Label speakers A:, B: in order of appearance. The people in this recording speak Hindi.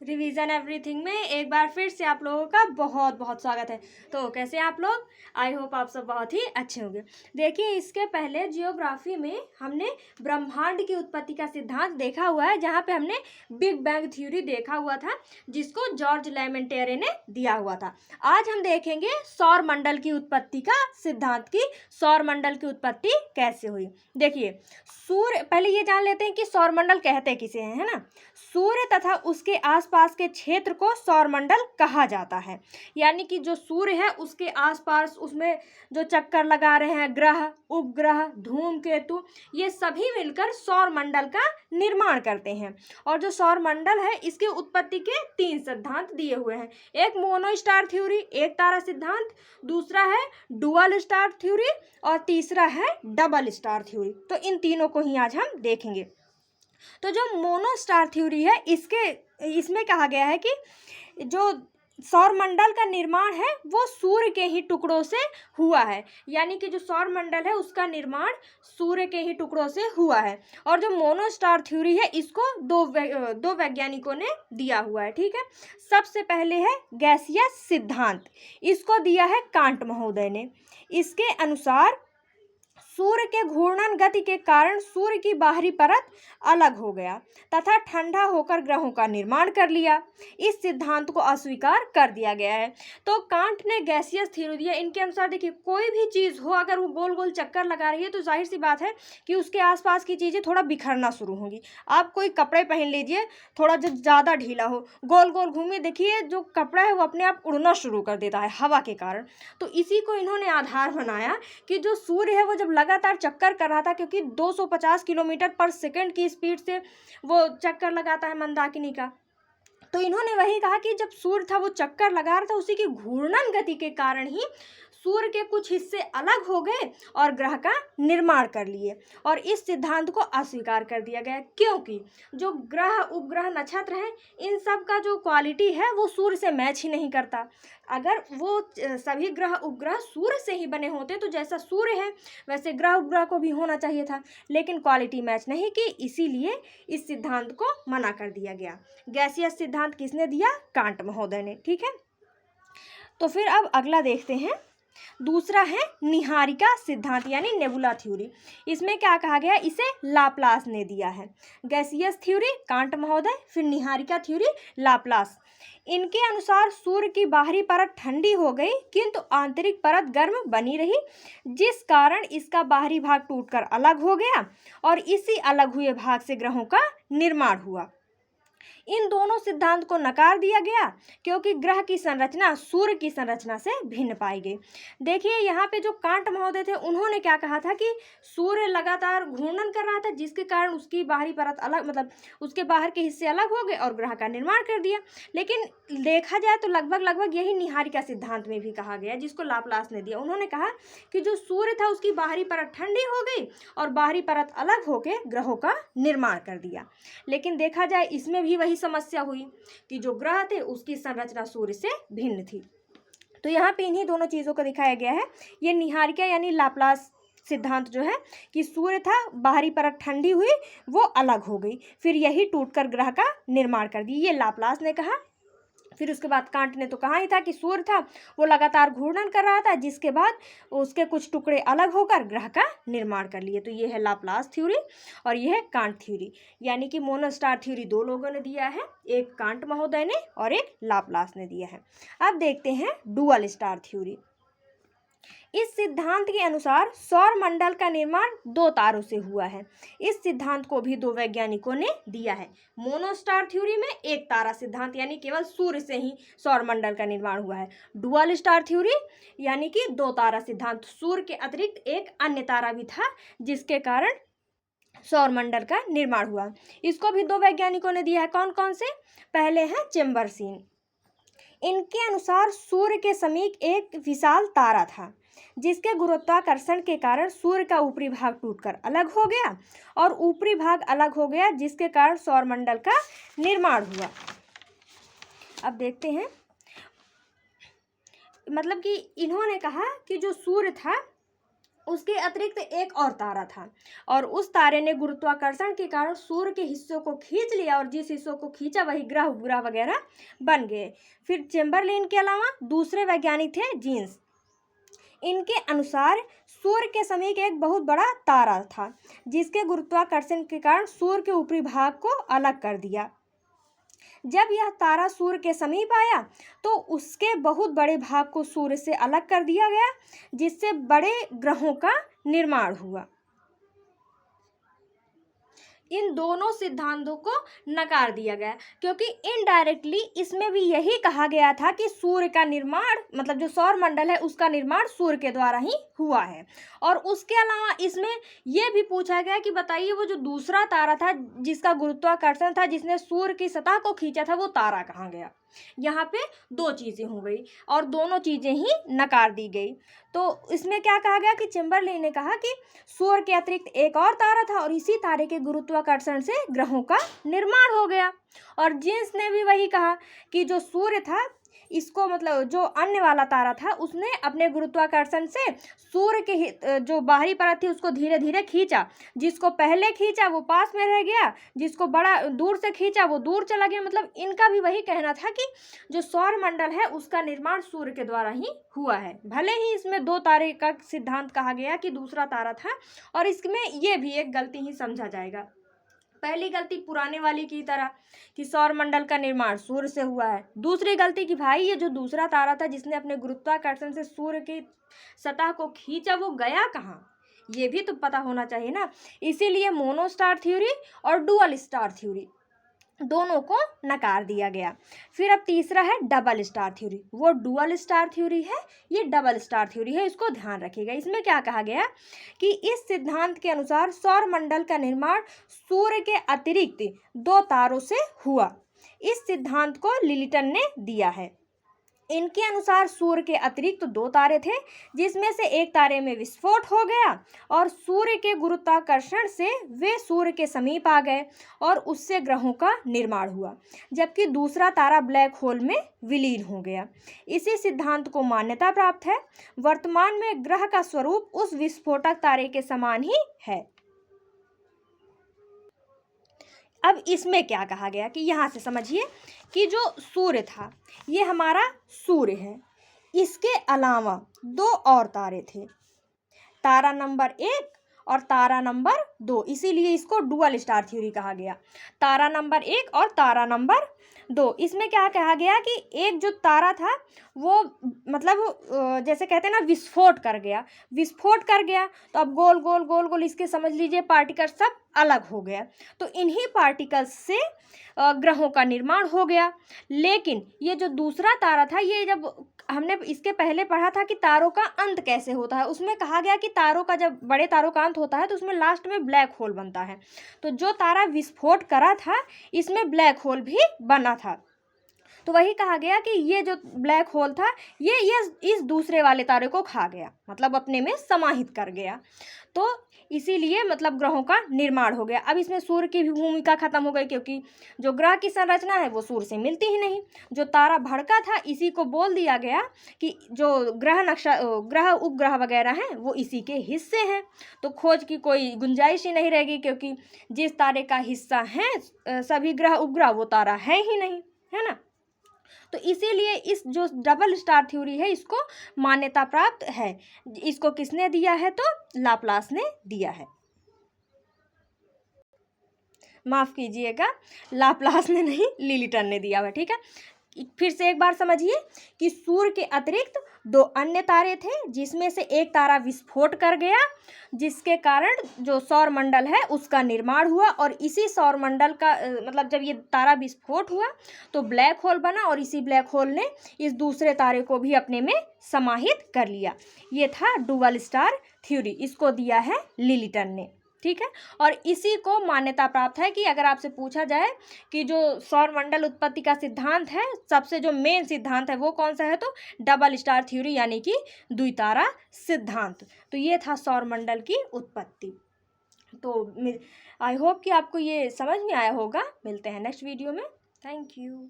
A: रिवीजन एवरीथिंग में एक बार फिर से आप लोगों का बहुत बहुत स्वागत है। तो कैसे हैं आप लोग? आई होप आप सब बहुत ही अच्छे होंगे। देखिए, इसके पहले जियोग्राफी में हमने ब्रह्मांड की उत्पत्ति का सिद्धांत देखा हुआ है, जहाँ पे हमने बिग बैंग थ्योरी देखा हुआ था, जिसको जॉर्ज लेमेंटेरे ने दिया हुआ था। आज हम देखेंगे सौर मंडल की उत्पत्ति का सिद्धांत की सौर मंडल की उत्पत्ति कैसे हुई। देखिए, सूर्य, पहले ये जान लेते हैं कि सौर मंडल कहते किसे हैं, है ना। सूर्य तथा उसके आसपास के क्षेत्र को सौरमंडल कहा जाता है। यानी कि जो सूर्य है उसके आसपास उसमें जो चक्कर लगा रहे हैं ग्रह, उपग्रह, धूमकेतु, ये सभी मिलकर सौरमंडल का निर्माण करते हैं। और जो सौरमंडल है इसकी उत्पत्ति के 3 सिद्धांत दिए हुए हैं। एक मोनो स्टार थ्योरी, एक तारा सिद्धांत, दूसरा है डुअल स्टार थ्योरी और तीसरा है डबल स्टार थ्योरी। तो इन तीनों को ही आज हम देखेंगे। तो जो मोनो स्टार थ्योरी है इसमें कहा गया है कि जो सौरमंडल का निर्माण है वो सूर्य के ही टुकड़ों से हुआ है। यानी कि जो सौरमंडल है उसका निर्माण सूर्य के ही टुकड़ों से हुआ है। और जो मोनो स्टार थ्योरी है इसको दो वैज्ञानिकों ने दिया हुआ है। ठीक है, सबसे पहले है गैसियस सिद्धांत, इसको दिया है कांट महोदय ने। इसके अनुसार सूर्य के घूर्णन गति के कारण सूर्य की बाहरी परत अलग हो गया तथा ठंडा होकर ग्रहों का निर्माण कर लिया। इस सिद्धांत को अस्वीकार कर दिया गया है। तो कांट ने गैसियस थ्योरी दिया। इनके अनुसार देखिए, कोई भी चीज़ हो अगर वो गोल गोल चक्कर लगा रही है तो जाहिर सी बात है कि उसके आसपास की चीज़ें थोड़ा बिखरना शुरू होंगी। आप कोई कपड़े पहन लीजिए, थोड़ा जो ज़्यादा ढीला हो, गोल गोल घूमिए, देखिए जो कपड़ा है वो अपने आप उड़ना शुरू कर देता है हवा के कारण। तो इसी को इन्होंने आधार बनाया कि जो सूर्य है वो जब लगातार चक्कर कर रहा था, क्योंकि 250 किलोमीटर पर सेकंड की स्पीड से वो चक्कर लगाता है मंदाकिनी का, तो इन्होंने वही कहा कि जब सूर्य था वो चक्कर लगा रहा था, उसी की घूर्णन गति के कारण ही सूर्य के कुछ हिस्से अलग हो गए और ग्रह का निर्माण कर लिए। और इस सिद्धांत को अस्वीकार कर दिया गया, क्योंकि जो ग्रह, उपग्रह, नक्षत्र हैं, इन सब का जो क्वालिटी है वो सूर्य से मैच ही नहीं करता। अगर वो सभी ग्रह उपग्रह सूर्य से ही बने होते तो जैसा सूर्य है वैसे ग्रह उपग्रह को भी होना चाहिए था, लेकिन क्वालिटी मैच नहीं की, इसीलिए इस सिद्धांत को मना कर दिया गया। गैसियस सिद्धांत किसने दिया? कांट महोदय ने। ठीक है, तो फिर अब अगला देखते हैं। दूसरा है निहारिका सिद्धांत यानी नेबुला थ्योरी। इसमें क्या कहा गया? इसे लाप्लास ने दिया है। गैसियस थ्योरी कांट महोदय, फिर निहारिका थ्योरी लाप्लास। इनके अनुसार सूर्य की बाहरी परत ठंडी हो गई किंतु आंतरिक परत गर्म बनी रही, जिस कारण इसका बाहरी भाग टूटकर अलग हो गया और इसी अलग हुए भाग से ग्रहों का निर्माण हुआ। इन दोनों सिद्धांत को नकार दिया गया क्योंकि ग्रह की संरचना सूर्य की संरचना से भिन्न पाई गई। देखिए, यहाँ पे जो कांट महोदय थे उन्होंने क्या कहा था कि सूर्य लगातार घूर्णन कर रहा था, जिसके कारण उसकी बाहरी परत अलग, मतलब उसके बाहर के हिस्से अलग हो गए और ग्रह का निर्माण कर दिया। लेकिन देखा जाए तो लगभग यही निहारिका सिद्धांत में भी कहा गया, जिसको लाप्लास ने दिया। उन्होंने कहा कि जो सूर्य था उसकी बाहरी परत ठंडी हो गई और बाहरी परत अलग होकर ग्रहों का निर्माण कर दिया। लेकिन देखा जाए इसमें भी वही समस्या हुई कि जो ग्रह थे उसकी संरचना सूर्य से भिन्न थी। तो यहाँ पे इन्हीं दोनों चीज़ों को दिखाया गया है। ये निहारिका यानी लाप्लास सिद्धांत जो है कि सूर्य था, बाहरी परत ठंडी हुई, वो अलग हो गई, फिर यही टूटकर ग्रह का निर्माण कर दी, ये लाप्लास ने कहा। फिर उसके बाद कांट ने तो कहा ही था कि सूर्य था वो लगातार घूर्णन कर रहा था, जिसके बाद उसके कुछ टुकड़े अलग होकर ग्रह का निर्माण कर लिए। तो ये है लाप्लास थ्योरी और ये है कांट थ्योरी। यानी कि मोनोस्टार थ्योरी 2 लोगों ने दिया है, एक कांट महोदय ने और एक लाप्लास ने दिया है। अब देखते हैं डुअल स्टार थ्योरी। इस सिद्धांत के अनुसार सौर मंडल का निर्माण 2 तारों से हुआ है। इस सिद्धांत को भी 2 वैज्ञानिकों ने दिया है। मोनोस्टार थ्योरी में एक तारा सिद्धांत यानी केवल सूर्य से ही सौर मंडल का निर्माण हुआ है। डुअल स्टार थ्योरी यानी कि 2 तारा सिद्धांत, सूर्य के अतिरिक्त एक अन्य तारा भी था जिसके कारण सौर मंडल का निर्माण हुआ। इसको भी 2 वैज्ञानिकों ने दिया है। कौन कौन से? पहले हैं चेम्बरसीन। इनके अनुसार सूर्य के समीप एक विशाल तारा था जिसके गुरुत्वाकर्षण के कारण सूर्य का ऊपरी भाग टूटकर अलग हो गया और ऊपरी भाग अलग हो गया, जिसके कारण सौरमंडल का निर्माण हुआ। अब देखते हैं, मतलब कि इन्होंने कहा कि जो सूर्य था उसके अतिरिक्त एक और तारा था और उस तारे ने गुरुत्वाकर्षण के कारण सूर्य के हिस्सों को खींच लिया और जिस हिस्सों को खींचा वही ग्रह उपग्रह वगैरह बन गए। फिर चैम्बरलेन के अलावा दूसरे वैज्ञानिक थे जीन्स। इनके अनुसार सूर्य के समीप एक बहुत बड़ा तारा था जिसके गुरुत्वाकर्षण के कारण सूर्य के ऊपरी भाग को अलग कर दिया। जब यह तारा सूर्य के समीप आया तो उसके बहुत बड़े भाग को सूर्य से अलग कर दिया गया जिससे बड़े ग्रहों का निर्माण हुआ। इन दोनों सिद्धांतों को नकार दिया गया क्योंकि इनडायरेक्टली इसमें भी यही कहा गया था कि सूर्य का निर्माण मतलब जो सौर मंडल है उसका निर्माण सूर्य के द्वारा ही हुआ है। और उसके अलावा इसमें यह भी पूछा गया कि बताइए वो जो दूसरा तारा था जिसका गुरुत्वाकर्षण था जिसने सूर्य की सतह को खींचा था वो तारा कहाँ गया। यहाँ पे दो चीज़ें हो गई और दोनों चीज़ें ही नकार दी गई। तो इसमें क्या कहा गया कि चैम्बरलेन ने कहा कि सूर्य के अतिरिक्त एक और तारा था और इसी तारे के गुरुत्वाकर्षण से ग्रहों का निर्माण हो गया। और जीन्स ने भी वही कहा कि जो सूर्य था इसको मतलब जो अन्य वाला तारा था उसने अपने गुरुत्वाकर्षण से सूर्य के जो बाहरी परत थी उसको धीरे धीरे खींचा। जिसको पहले खींचा वो पास में रह गया, जिसको बड़ा दूर से खींचा वो दूर चला गया। मतलब इनका भी वही कहना था कि जो सौर मंडल है उसका निर्माण सूर्य के द्वारा ही हुआ है। भले ही इसमें दो तारे का सिद्धांत कहा गया कि दूसरा तारा था और इसमें ये भी एक गलती ही समझा जाएगा। पहली गलती पुराने वाली की तरह कि सौर मंडल का निर्माण सूर्य से हुआ है। दूसरी गलती कि भाई ये जो दूसरा तारा था जिसने अपने गुरुत्वाकर्षण से सूर्य की सतह को खींचा वो गया कहाँ, ये भी तो पता होना चाहिए ना। इसीलिए मोनो स्टार थ्योरी और डुअल स्टार थ्योरी दोनों को नकार दिया गया। फिर अब तीसरा है डबल स्टार थ्योरी। वो डुअल स्टार थ्योरी है, ये डबल स्टार थ्योरी है, इसको ध्यान रखिएगा। इसमें क्या कहा गया कि इस सिद्धांत के अनुसार सौर मंडल का निर्माण सूर्य के अतिरिक्त दो तारों से हुआ। इस सिद्धांत को लिलिटन ने दिया है। इनके अनुसार सूर्य के अतिरिक्त दो तारे थे जिसमें से एक तारे में विस्फोट हो गया और सूर्य के गुरुत्वाकर्षण से वे सूर्य के समीप आ गए और उससे ग्रहों का निर्माण हुआ, जबकि दूसरा तारा ब्लैक होल में विलीन हो गया। इसी सिद्धांत को मान्यता प्राप्त है। वर्तमान में ग्रह का स्वरूप उस विस्फोटक तारे के समान ही है। अब इसमें क्या कहा गया कि यहाँ से समझिए कि जो सूर्य था ये हमारा सूर्य है, इसके अलावा दो और तारे थे, तारा नंबर 1 और तारा नंबर 2, इसीलिए इसको डुअल स्टार थ्योरी कहा गया। तारा नंबर 1 और तारा नंबर 2, इसमें क्या कहा गया कि एक जो तारा था वो मतलब जैसे कहते हैं ना विस्फोट कर गया तो अब गोल गोल गोल गोल इसके समझ लीजिए पार्टिकल सब अलग हो गया। तो इन्हीं पार्टिकल्स से ग्रहों का निर्माण हो गया। लेकिन ये जो दूसरा तारा था ये जब हमने इसके पहले पढ़ा था कि तारों का अंत कैसे होता है, उसमें कहा गया कि तारों का जब बड़े तारों का अंत होता है तो उसमें लास्ट में ब्लैक होल बनता है। तो जो तारा विस्फोट करा था इसमें ब्लैक होल भी बना था। तो वही कहा गया कि ये जो ब्लैक होल था ये इस दूसरे वाले तारे को खा गया, मतलब अपने में समाहित कर गया। तो इसीलिए मतलब ग्रहों का निर्माण हो गया। अब इसमें सूर्य की भी भूमिका खत्म हो गई क्योंकि जो ग्रह की संरचना है वो सूर्य से मिलती ही नहीं। जो तारा भड़का था इसी को बोल दिया गया कि जो ग्रह उपग्रह वगैरह हैं वो इसी के हिस्से हैं। तो खोज की कोई गुंजाइश ही नहीं रहेगी क्योंकि जिस तारे का हिस्सा है सभी ग्रह उपग्रह वो तारा है ही नहीं, है ना। तो इसीलिए इस जो डबल स्टार थ्योरी है इसको मान्यता प्राप्त है। इसको किसने दिया है तो लाप्लास ने दिया है, माफ कीजिएगा लाप्लास ने नहीं लिलिटन ने दिया हुआ, ठीक है। फिर से एक बार समझिए कि सूर्य के अतिरिक्त दो अन्य तारे थे जिसमें से एक तारा विस्फोट कर गया जिसके कारण जो सौर मंडल है उसका निर्माण हुआ और इसी सौर मंडल का मतलब जब ये तारा विस्फोट हुआ तो ब्लैक होल बना और इसी ब्लैक होल ने इस दूसरे तारे को भी अपने में समाहित कर लिया। ये था डुअल स्टार थ्योरी, इसको दिया है लिलिटन ने, ठीक है। और इसी को मान्यता प्राप्त है कि अगर आपसे पूछा जाए कि जो सौर मंडल उत्पत्ति का सिद्धांत है सबसे जो मेन सिद्धांत है वो कौन सा है तो डबल स्टार थ्योरी यानी कि द्वितारा सिद्धांत। तो ये था सौर मंडल की उत्पत्ति। तो आई होप कि आपको ये समझ में आया होगा। मिलते हैं नेक्स्ट वीडियो में। Thank you.